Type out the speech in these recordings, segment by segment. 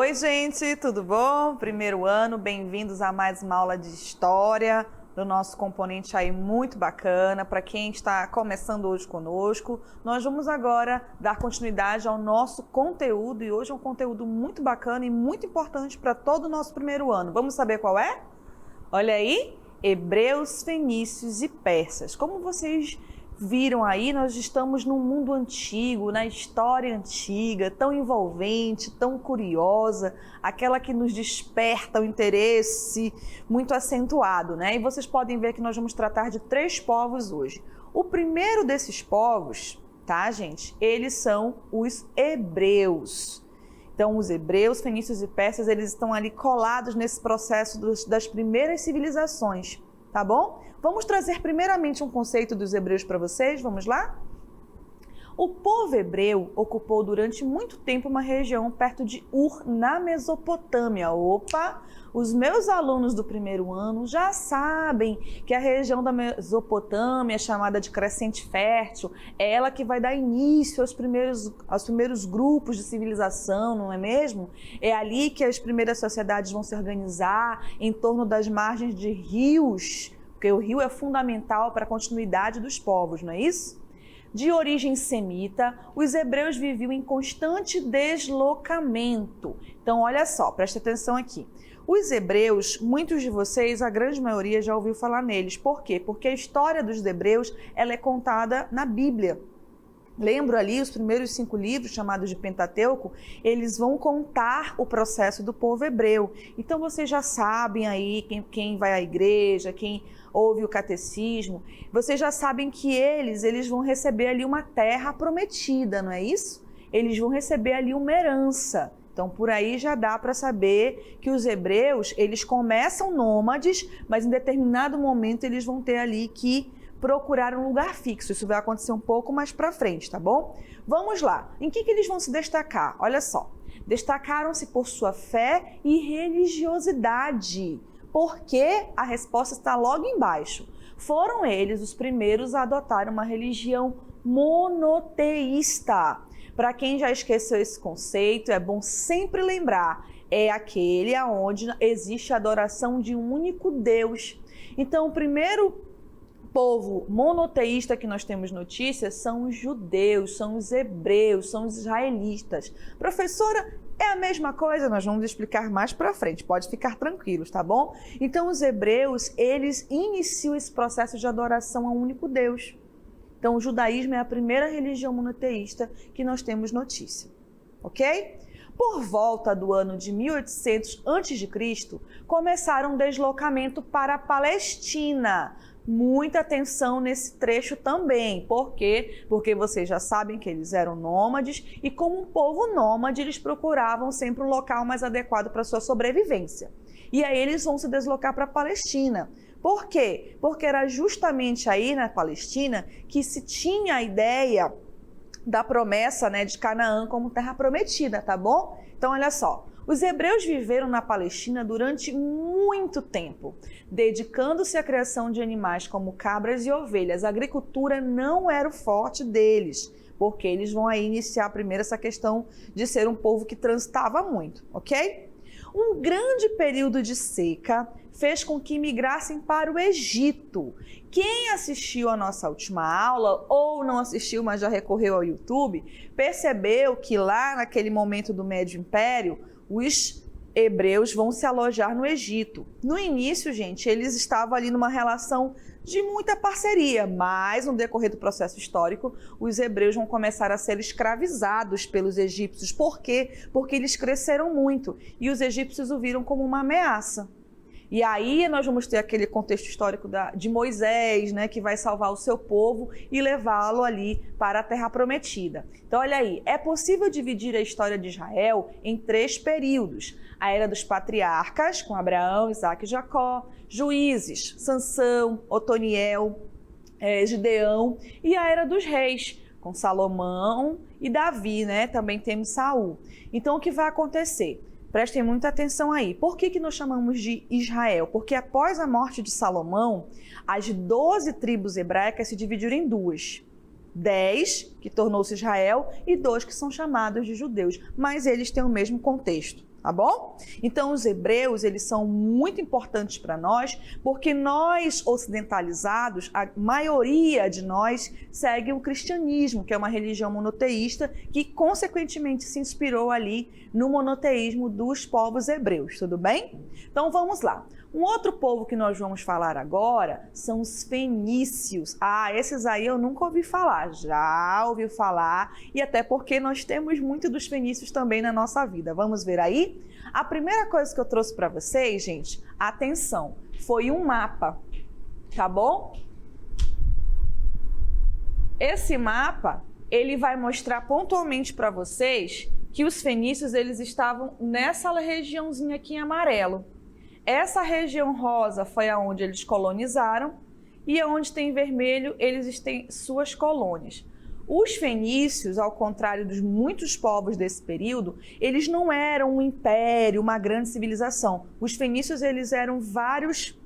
Oi, gente, tudo bom? Primeiro ano, bem-vindos a mais uma aula de história do nosso componente aí muito bacana. Para quem está começando hoje conosco, nós vamos agora dar continuidade ao nosso conteúdo e hoje é um conteúdo muito bacana e muito importante para todo o nosso primeiro ano. Vamos saber qual é? Olha aí, Hebreus, Fenícios e Persas. Como vocês viram aí, nós estamos num mundo antigo, na história antiga, tão envolvente, tão curiosa, aquela que nos desperta o interesse muito acentuado, né? E vocês podem ver que nós vamos tratar de 3 povos hoje. O primeiro desses povos, tá, gente? Eles são os hebreus. Então, os hebreus, fenícios e persas, eles estão ali colados nesse processo das primeiras civilizações, tá bom? Vamos trazer primeiramente um conceito dos hebreus para vocês, vamos lá? O povo hebreu ocupou durante muito tempo uma região perto de Ur, na Mesopotâmia. Opa! Os meus alunos do primeiro ano já sabem que a região da Mesopotâmia, chamada de Crescente Fértil, é ela que vai dar início aos primeiros grupos de civilização, não é mesmo? É ali que as primeiras sociedades vão se organizar em torno das margens de rios, porque o rio é fundamental para a continuidade dos povos, não é isso? De origem semita, os hebreus viviam em constante deslocamento. Então, olha só, presta atenção aqui. Os hebreus, muitos de vocês, a grande maioria já ouviu falar neles. Por quê? Porque a história dos hebreus ela é contada na Bíblia. Lembro ali, os primeiros 5 livros, chamados de Pentateuco, eles vão contar o processo do povo hebreu. Então, vocês já sabem aí, quem vai à igreja, quem ouve o catecismo, vocês já sabem que eles vão receber ali uma terra prometida, não é isso? Eles vão receber ali uma herança. Então, por aí já dá para saber que os hebreus, eles começam nômades, mas em determinado momento eles vão ter ali que procurar um lugar fixo. Isso vai acontecer um pouco mais para frente, tá bom? Vamos lá. Em que eles vão se destacar? Olha só. Destacaram-se por sua fé e religiosidade. Porque a resposta está logo embaixo. Foram eles os primeiros a adotar uma religião monoteísta. Para quem já esqueceu esse conceito, é bom sempre lembrar. É aquele onde existe a adoração de um único Deus. Então, o primeiro povo monoteísta que nós temos notícias são os judeus, são os hebreus, são os israelitas. Professora, é a mesma coisa? Nós vamos explicar mais para frente, pode ficar tranquilos, tá bom? Então, os hebreus, eles iniciam esse processo de adoração a um único Deus. Então, o judaísmo é a primeira religião monoteísta que nós temos notícia, ok? Por volta do ano de 1800 a.C., começaram um deslocamento para a Palestina. Muita atenção nesse trecho também. Por quê? Porque vocês já sabem que eles eram nômades e como um povo nômade, eles procuravam sempre um local mais adequado para sua sobrevivência. E aí eles vão se deslocar para a Palestina. Por quê? Porque era justamente aí na Palestina que se tinha a ideia da promessa, né, de Canaã como terra prometida, tá bom? Então, olha só. Os hebreus viveram na Palestina durante muito tempo, dedicando-se à criação de animais como cabras e ovelhas. A agricultura não era o forte deles, porque eles vão aí iniciar primeiro essa questão de ser um povo que transitava muito, ok? Um grande período de seca fez com que migrassem para o Egito. Quem assistiu a nossa última aula, ou não assistiu, mas já recorreu ao YouTube, percebeu que lá naquele momento do Médio Império, os hebreus vão se alojar no Egito. No início, gente, eles estavam ali numa relação de muita parceria, mas no decorrer do processo histórico, os hebreus vão começar a ser escravizados pelos egípcios. Por quê? Porque eles cresceram muito e os egípcios o viram como uma ameaça. E aí nós vamos ter aquele contexto histórico de Moisés, né, que vai salvar o seu povo e levá-lo ali para a Terra Prometida. Então, olha aí, é possível dividir a história de Israel em 3 períodos. A Era dos Patriarcas, com Abraão, Isaque e Jacó, Juízes, Sansão, Otoniel, Gideão, e a Era dos Reis, com Salomão e Davi, né? Também temos Saul. Então, o que vai acontecer? Prestem muita atenção aí. Por que nós chamamos de Israel? Porque após a morte de Salomão, as 12 tribos hebraicas se dividiram em 2. 10, que tornou-se Israel, e 2 que são chamados de judeus. Mas eles têm o mesmo contexto. Tá bom? Então, os hebreus, eles são muito importantes para nós, porque nós, ocidentalizados, a maioria de nós segue o cristianismo, que é uma religião monoteísta, que, consequentemente, se inspirou ali no monoteísmo dos povos hebreus, tudo bem? Então, vamos lá. Um outro povo que nós vamos falar agora são os fenícios. Esses aí eu nunca ouvi falar, já ouvi falar, e até porque nós temos muito dos fenícios também na nossa vida. Vamos ver aí? A primeira coisa que eu trouxe para vocês, gente, atenção, foi um mapa, tá bom? Esse mapa, ele vai mostrar pontualmente para vocês que os fenícios, eles estavam nessa regiãozinha aqui em amarelo. Essa região rosa foi aonde eles colonizaram e aonde tem vermelho, eles têm suas colônias. Os fenícios, ao contrário dos muitos povos desse período, eles não eram um império, uma grande civilização. Os fenícios, eles eram várias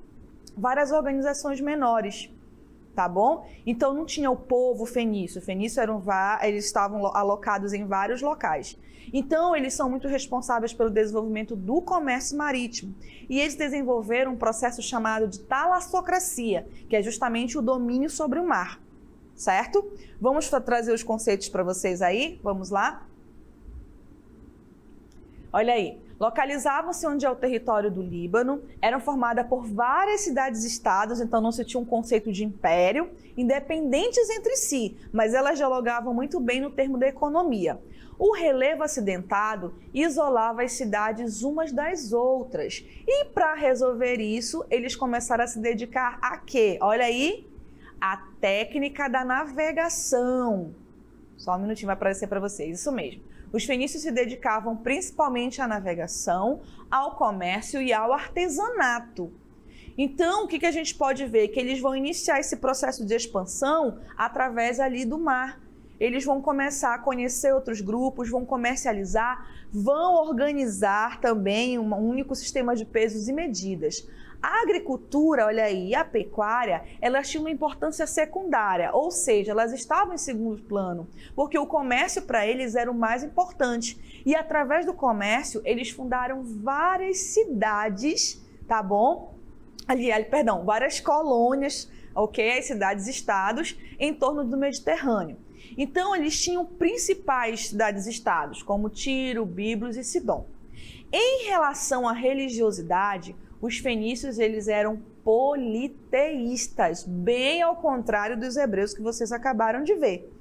organizações menores, tá bom? Então não tinha o povo fenício. Fenício eles estavam alocados em vários locais. Então, eles são muito responsáveis pelo desenvolvimento do comércio marítimo. E eles desenvolveram um processo chamado de talassocracia, que é justamente o domínio sobre o mar, certo? Vamos trazer os conceitos para vocês aí? Vamos lá? Olha aí. Localizavam-se onde é o território do Líbano, eram formadas por várias cidades-estados, então não se tinha um conceito de império, independentes entre si, mas elas dialogavam muito bem no termo da economia. O relevo acidentado isolava as cidades umas das outras. E para resolver isso, eles começaram a se dedicar a quê? Olha aí, a técnica da navegação. Só um minutinho, vai aparecer para vocês, isso mesmo. Os fenícios se dedicavam principalmente à navegação, ao comércio e ao artesanato. Então, o que a gente pode ver? Que eles vão iniciar esse processo de expansão através ali do mar. Eles vão começar a conhecer outros grupos, vão comercializar, vão organizar também um único sistema de pesos e medidas. A agricultura, olha aí, e a pecuária, elas tinham uma importância secundária, ou seja, elas estavam em segundo plano, porque o comércio para eles era o mais importante. E através do comércio, eles fundaram várias cidades, tá bom? Várias colônias, ok? As cidades-estados em torno do Mediterrâneo. Então, eles tinham principais cidades-estados, como Tiro, Biblos e Sidom. Em relação à religiosidade, os fenícios, eles eram politeístas, bem ao contrário dos hebreus que vocês acabaram de ver.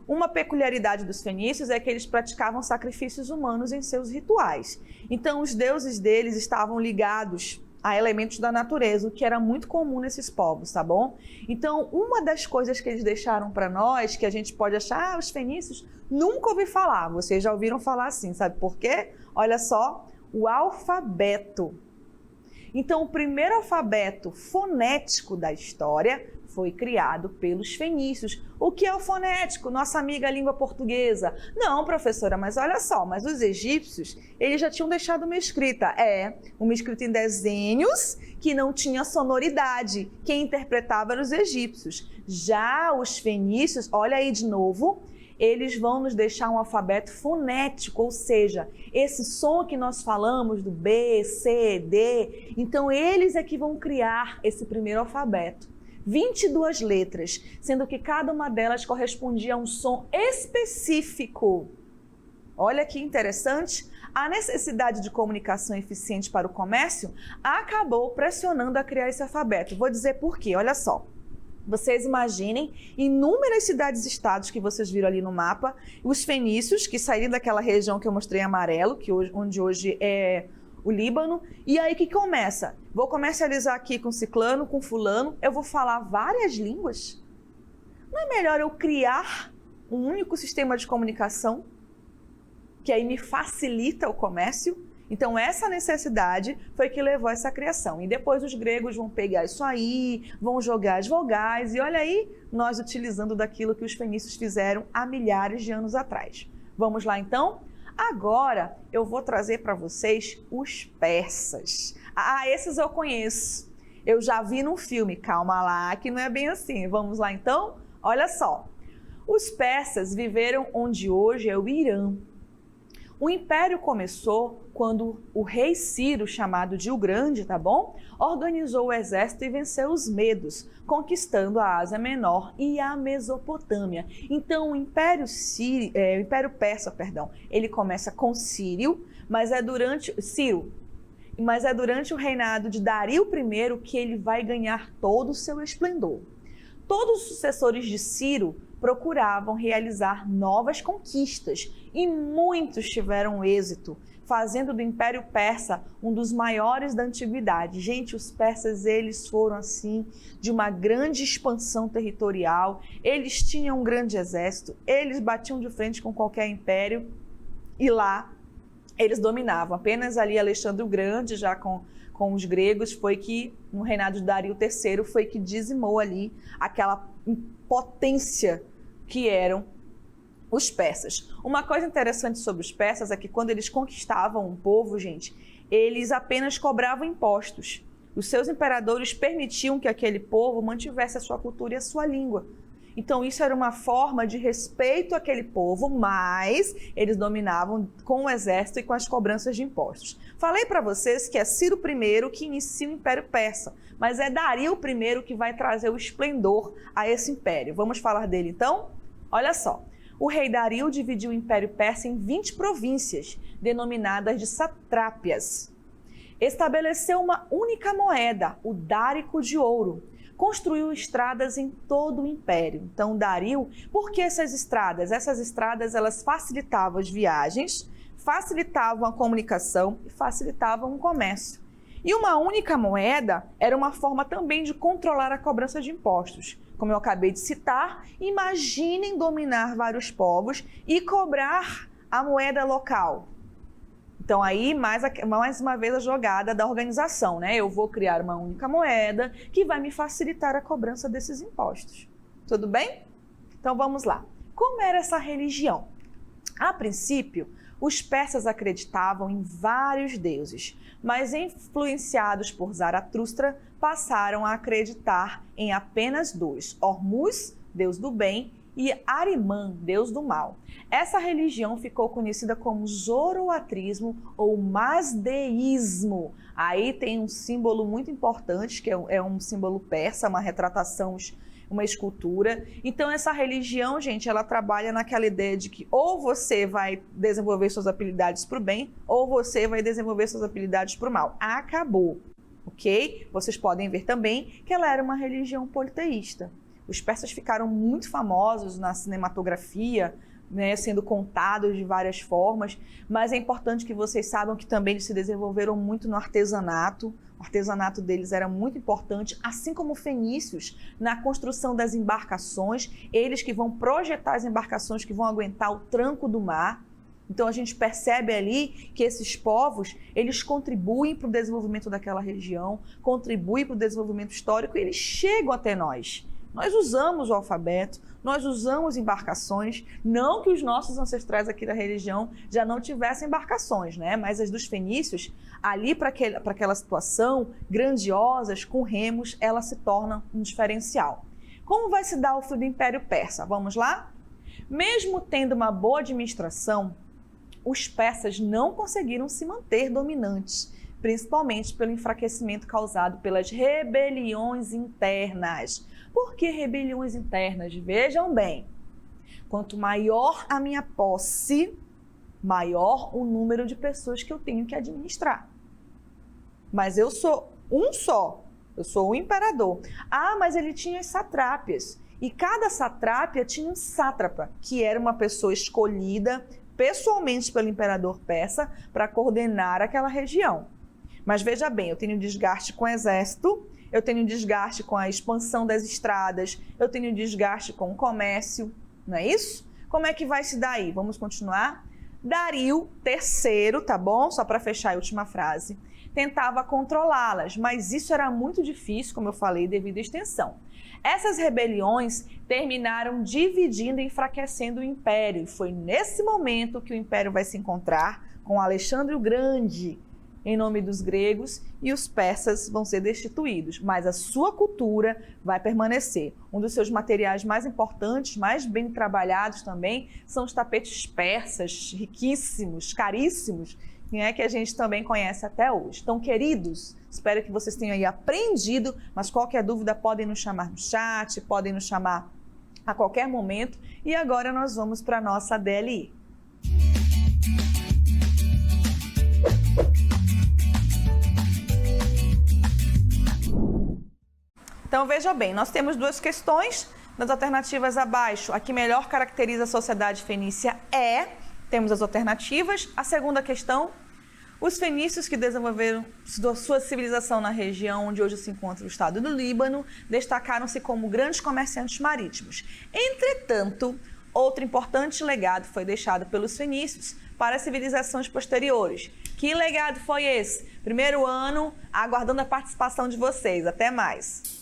Uma peculiaridade dos fenícios é que eles praticavam sacrifícios humanos em seus rituais. Então, os deuses deles estavam ligados a elementos da natureza, o que era muito comum nesses povos, tá bom? Então, uma das coisas que eles deixaram para nós, que a gente pode achar, os fenícios, nunca ouvi falar. Vocês já ouviram falar assim, sabe por quê? Olha só, o alfabeto. Então, o primeiro alfabeto fonético da história foi criado pelos fenícios. O que é o fonético? Nossa amiga língua portuguesa. Não, professora, mas olha só, mas os egípcios, eles já tinham deixado uma escrita. Uma escrita em desenhos que não tinha sonoridade. Quem interpretava eram os egípcios. Já os fenícios, olha aí de novo, eles vão nos deixar um alfabeto fonético, ou seja, esse som que nós falamos do B, C, D, então eles é que vão criar esse primeiro alfabeto. 22 letras, sendo que cada uma delas correspondia a um som específico. Olha que interessante. A necessidade de comunicação eficiente para o comércio acabou pressionando a criar esse alfabeto. Vou dizer por quê, olha só. Vocês imaginem inúmeras cidades-estados que vocês viram ali no mapa, os fenícios, que saíram daquela região que eu mostrei em amarelo, onde hoje é o Líbano, e aí que começa? Vou comercializar aqui com ciclano, com fulano, eu vou falar várias línguas? Não é melhor eu criar um único sistema de comunicação, que aí me facilita o comércio? Então, essa necessidade foi que levou a essa criação. E depois os gregos vão pegar isso aí, vão jogar as vogais, e olha aí, nós utilizando daquilo que os fenícios fizeram há milhares de anos atrás. Vamos lá, então? Agora, eu vou trazer para vocês os persas. Esses eu conheço. Eu já vi num filme. Calma lá, que não é bem assim. Vamos lá, então? Olha só. Os persas viveram onde hoje é o Irã. O império começou quando o rei Ciro, chamado de o Grande, tá bom? Organizou o exército e venceu os medos, conquistando a Ásia Menor e a Mesopotâmia. Então o Império Persa, ele começa com Ciro, mas é durante o reinado de Dario I que ele vai ganhar todo o seu esplendor. Todos os sucessores de Ciro procuravam realizar novas conquistas e muitos tiveram êxito, fazendo do Império Persa um dos maiores da antiguidade. Gente, os persas, eles foram assim de uma grande expansão territorial, eles tinham um grande exército, eles batiam de frente com qualquer império e lá eles dominavam. Apenas ali Alexandre o Grande, já com os gregos, foi que no reinado de Dario III foi que dizimou ali aquela potência que eram os persas. Uma coisa interessante sobre os persas é que quando eles conquistavam um povo, gente, eles apenas cobravam impostos. Os seus imperadores permitiam que aquele povo mantivesse a sua cultura e a sua língua. Então isso era uma forma de respeito àquele povo, mas eles dominavam com o exército e com as cobranças de impostos. Falei para vocês que é Ciro I que inicia o Império Persa, mas é Dario I que vai trazer o esplendor a esse império. Vamos falar dele então? Olha só, o rei Dario dividiu o Império Persa em 20 províncias, denominadas de satrápias. Estabeleceu uma única moeda, o dárico de ouro. Construiu estradas em todo o império. Então, Dario, por que essas estradas? Essas estradas, elas facilitavam as viagens, facilitavam a comunicação e facilitavam o comércio. E uma única moeda era uma forma também de controlar a cobrança de impostos. Como eu acabei de citar, imaginem dominar vários povos e cobrar a moeda local. Então aí, mais uma vez, a jogada da organização, né? Eu vou criar uma única moeda que vai me facilitar a cobrança desses impostos. Tudo bem? Então vamos lá. Como era essa religião? A princípio, os persas acreditavam em vários deuses, mas influenciados por Zaratustra, passaram a acreditar em apenas dois: Hormuz, deus do bem, e Ahriman, deus do mal. Essa religião ficou conhecida como zoroatrismo ou mazdeísmo. Aí tem um símbolo muito importante, que é um símbolo persa, uma retratação, uma escultura. Então essa religião, gente, ela trabalha naquela ideia de que ou você vai desenvolver suas habilidades para o bem, ou você vai desenvolver suas habilidades para o mal. Acabou, ok? Vocês podem ver também que ela era uma religião politeísta. Os persas ficaram muito famosos na cinematografia, né, sendo contados de várias formas, mas é importante que vocês saibam que também eles se desenvolveram muito no artesanato. O artesanato deles era muito importante, assim como fenícios, na construção das embarcações, eles que vão projetar as embarcações que vão aguentar o tranco do mar. Então a gente percebe ali que esses povos, eles contribuem para o desenvolvimento daquela região, contribuem para o desenvolvimento histórico e eles chegam até nós. Nós usamos o alfabeto, nós usamos embarcações, não que os nossos ancestrais aqui da religião já não tivessem embarcações, né? Mas as dos fenícios, ali para aquela situação, grandiosas, com remos, ela se torna um diferencial. Como vai se dar o fim do Império Persa? Vamos lá? Mesmo tendo uma boa administração, os persas não conseguiram se manter dominantes, principalmente pelo enfraquecimento causado pelas rebeliões internas. Por que rebeliões internas? Vejam bem, quanto maior a minha posse, maior o número de pessoas que eu tenho que administrar. Mas eu sou um só, eu sou o imperador. Ah, mas ele tinha as satrápias. E cada satrápia tinha um sátrapa, que era uma pessoa escolhida pessoalmente pelo imperador persa para coordenar aquela região. Mas veja bem, eu tenho desgaste com o exército, eu tenho desgaste com a expansão das estradas, eu tenho desgaste com o comércio, não é isso? Como é que vai se dar aí? Vamos continuar? Dario III, tá bom? Só para fechar a última frase. Tentava controlá-las, mas isso era muito difícil, como eu falei, devido à extensão. Essas rebeliões terminaram dividindo e enfraquecendo o império. E foi nesse momento que o império vai se encontrar com Alexandre o Grande, em nome dos gregos e os persas vão ser destituídos, mas a sua cultura vai permanecer. Um dos seus materiais mais importantes, mais bem trabalhados também, são os tapetes persas, riquíssimos, caríssimos, que a gente também conhece até hoje. Então, queridos, espero que vocês tenham aí aprendido, mas qualquer dúvida podem nos chamar no chat, podem nos chamar a qualquer momento. E agora nós vamos para a nossa DLI. Então, veja bem, nós temos duas questões das alternativas abaixo. A que melhor caracteriza a sociedade fenícia temos as alternativas. A segunda questão, os fenícios que desenvolveram sua civilização na região onde hoje se encontra o estado do Líbano, destacaram-se como grandes comerciantes marítimos. Entretanto, outro importante legado foi deixado pelos fenícios para as civilizações posteriores. Que legado foi esse? Primeiro ano, aguardando a participação de vocês. Até mais!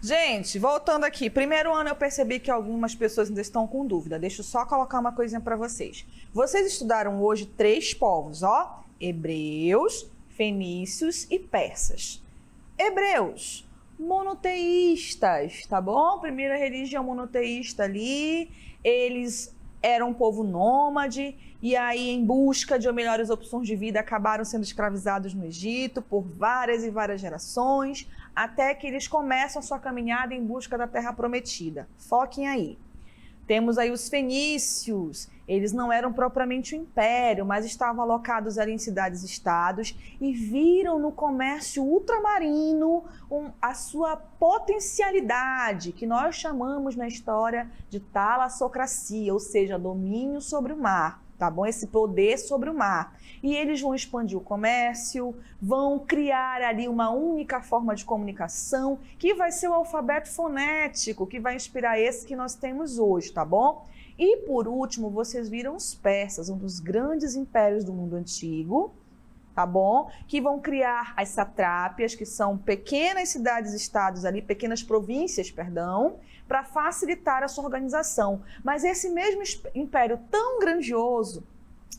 Gente, voltando aqui. Primeiro ano eu percebi que algumas pessoas ainda estão com dúvida. Deixa eu só colocar uma coisinha para vocês. Vocês estudaram hoje 3 povos, ó. Hebreus, fenícios e persas. Hebreus, monoteístas, tá bom? Primeira religião monoteísta ali. Eles eram um povo nômade e aí, em busca de melhores opções de vida, acabaram sendo escravizados no Egito por várias e várias gerações, até que eles começam a sua caminhada em busca da Terra Prometida. Foquem aí. Temos aí os fenícios. Eles não eram propriamente um império, mas estavam alocados ali em cidades-estados e viram no comércio ultramarino a sua potencialidade, que nós chamamos na história de talassocracia, ou seja, domínio sobre o mar. Tá bom? Esse poder sobre o mar. E eles vão expandir o comércio, vão criar ali uma única forma de comunicação, que vai ser o alfabeto fonético, que vai inspirar esse que nós temos hoje, tá bom? E por último, vocês viram os persas, um dos grandes impérios do mundo antigo, tá bom? Que vão criar as satrápias, que são pequenas cidades-estados ali, pequenas províncias, perdão, para facilitar a sua organização. Mas esse mesmo império tão grandioso,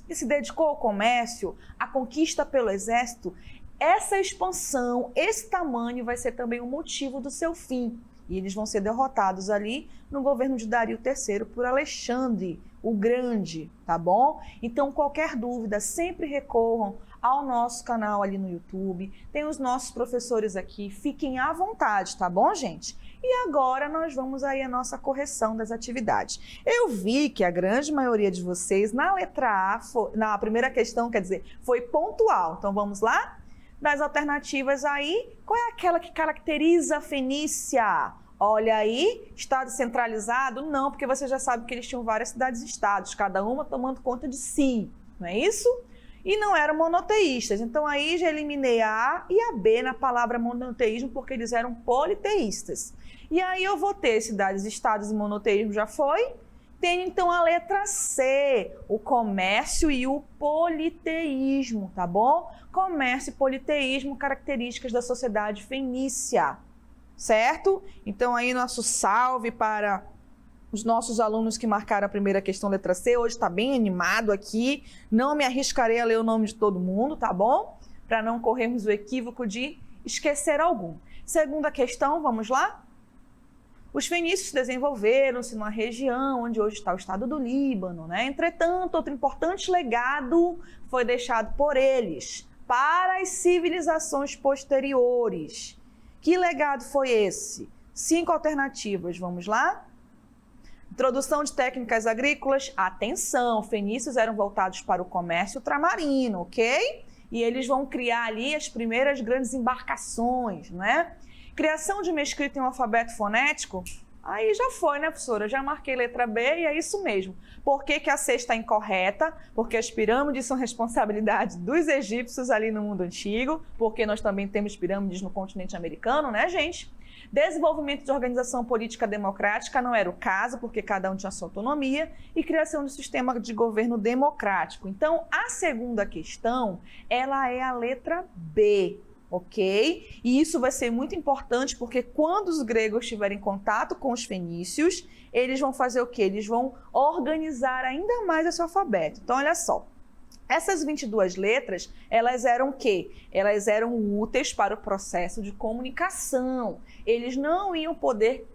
que se dedicou ao comércio, à conquista pelo exército, essa expansão, esse tamanho vai ser também o motivo do seu fim. E eles vão ser derrotados ali no governo de Dario III por Alexandre o Grande, tá bom? Então, qualquer dúvida, sempre recorram ao nosso canal ali no YouTube. Tem os nossos professores aqui, fiquem à vontade, tá bom, gente? E agora nós vamos aí à nossa correção das atividades. Eu vi que a grande maioria de vocês, na letra A, na primeira questão, quer dizer, foi pontual. Então, vamos lá? Das alternativas aí, qual é aquela que caracteriza a Fenícia? Olha aí, estado centralizado? Não, porque você já sabe que eles tinham várias cidades-estados, cada uma tomando conta de si, não é isso? E não eram monoteístas. Então aí já eliminei a A e a B na palavra monoteísmo, porque eles eram politeístas. E aí eu vou ter cidades-estados e monoteísmo, já foi? Tenho então a letra C, o comércio e o politeísmo, tá bom? Comércio e politeísmo, características da sociedade fenícia, certo? Então aí nosso salve para os nossos alunos que marcaram a primeira questão, letra C. Hoje está bem animado aqui, não me arriscarei a ler o nome de todo mundo, tá bom? Para não corrermos o equívoco de esquecer algum. Segunda questão, vamos lá? Os fenícios desenvolveram-se numa região onde hoje está o estado do Líbano, né? Entretanto, outro importante legado foi deixado por eles para as civilizações posteriores. Que legado foi esse? 5 alternativas, vamos lá? Introdução de técnicas agrícolas. Atenção, fenícios eram voltados para o comércio ultramarino, ok? E eles vão criar ali as primeiras grandes embarcações, né? Criação de uma escrita em um alfabeto fonético, aí já foi, né, professora? Já marquei letra B e é isso mesmo. Por que que a C está incorreta? Porque as pirâmides são responsabilidade dos egípcios ali no mundo antigo, porque nós também temos pirâmides no continente americano, né, gente? Desenvolvimento de organização política democrática não era o caso, porque cada um tinha sua autonomia, e criação de sistema de governo democrático. Então, a segunda questão, ela é a letra B. Ok? E isso vai ser muito importante porque quando os gregos tiverem contato com os fenícios, eles vão fazer o quê? Eles vão organizar ainda mais esse alfabeto. Então, olha só. Essas 22 letras, elas eram o quê? Elas eram úteis para o processo de comunicação. Eles não iam poder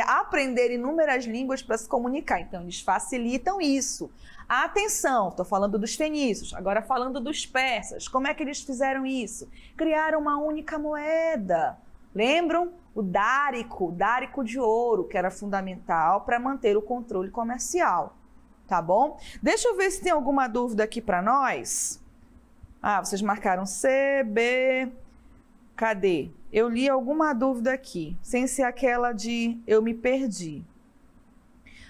aprender inúmeras línguas para se comunicar. Então, eles facilitam isso. Atenção, estou falando dos fenícios, agora falando dos persas. Como é que eles fizeram isso? Criaram uma única moeda. Lembram? O dárico de ouro, que era fundamental para manter o controle comercial. Tá bom? Deixa eu ver se tem alguma dúvida aqui para nós. Ah, vocês marcaram C, B... Cadê? Eu li alguma dúvida aqui, sem ser aquela de eu me perdi.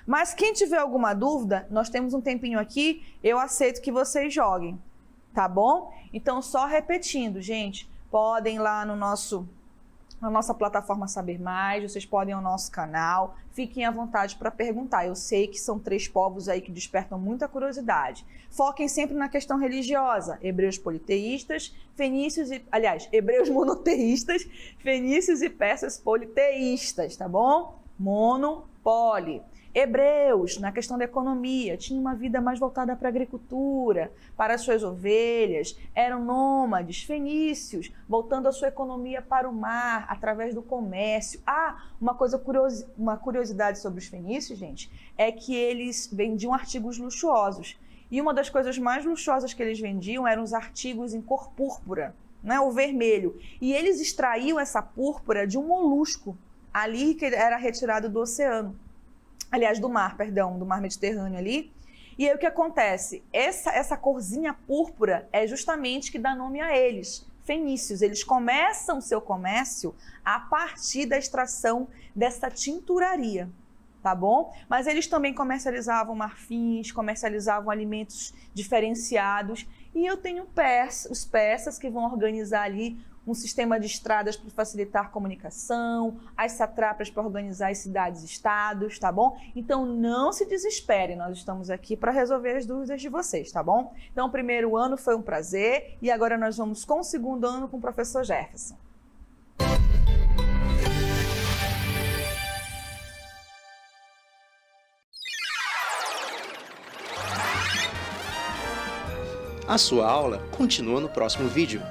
Mas quem tiver alguma dúvida, nós temos um tempinho aqui, eu aceito que vocês joguem, tá bom? Então, só repetindo, gente, podem ir lá no nosso na nossa plataforma Saber Mais, vocês podem ir ao nosso canal, fiquem à vontade para perguntar. Eu sei que são 3 povos aí que despertam muita curiosidade. Foquem sempre na questão religiosa, hebreus politeístas, hebreus monoteístas, fenícios e persas politeístas, tá bom? Mono, poli. Hebreus, na questão da economia, tinham uma vida mais voltada para a agricultura, para as suas ovelhas, eram nômades. Fenícios, voltando a sua economia para o mar, através do comércio. Uma curiosidade sobre os fenícios, gente, é que eles vendiam artigos luxuosos. E uma das coisas mais luxuosas que eles vendiam eram os artigos em cor púrpura, né, o vermelho. E eles extraíam essa púrpura de um molusco, ali que era retirado do oceano. Aliás, do mar Mediterrâneo ali. E aí o que acontece? Essa corzinha púrpura é justamente que dá nome a eles, fenícios. Eles começam seu comércio a partir da extração dessa tinturaria, tá bom? Mas eles também comercializavam marfins, comercializavam alimentos diferenciados. E eu tenho os persas que vão organizar ali um sistema de estradas para facilitar a comunicação, as sátrapas para organizar as cidades-estados, tá bom? Então não se desesperem, nós estamos aqui para resolver as dúvidas de vocês, tá bom? Então o primeiro ano foi um prazer e agora nós vamos com o segundo ano com o professor Jefferson. A sua aula continua no próximo vídeo.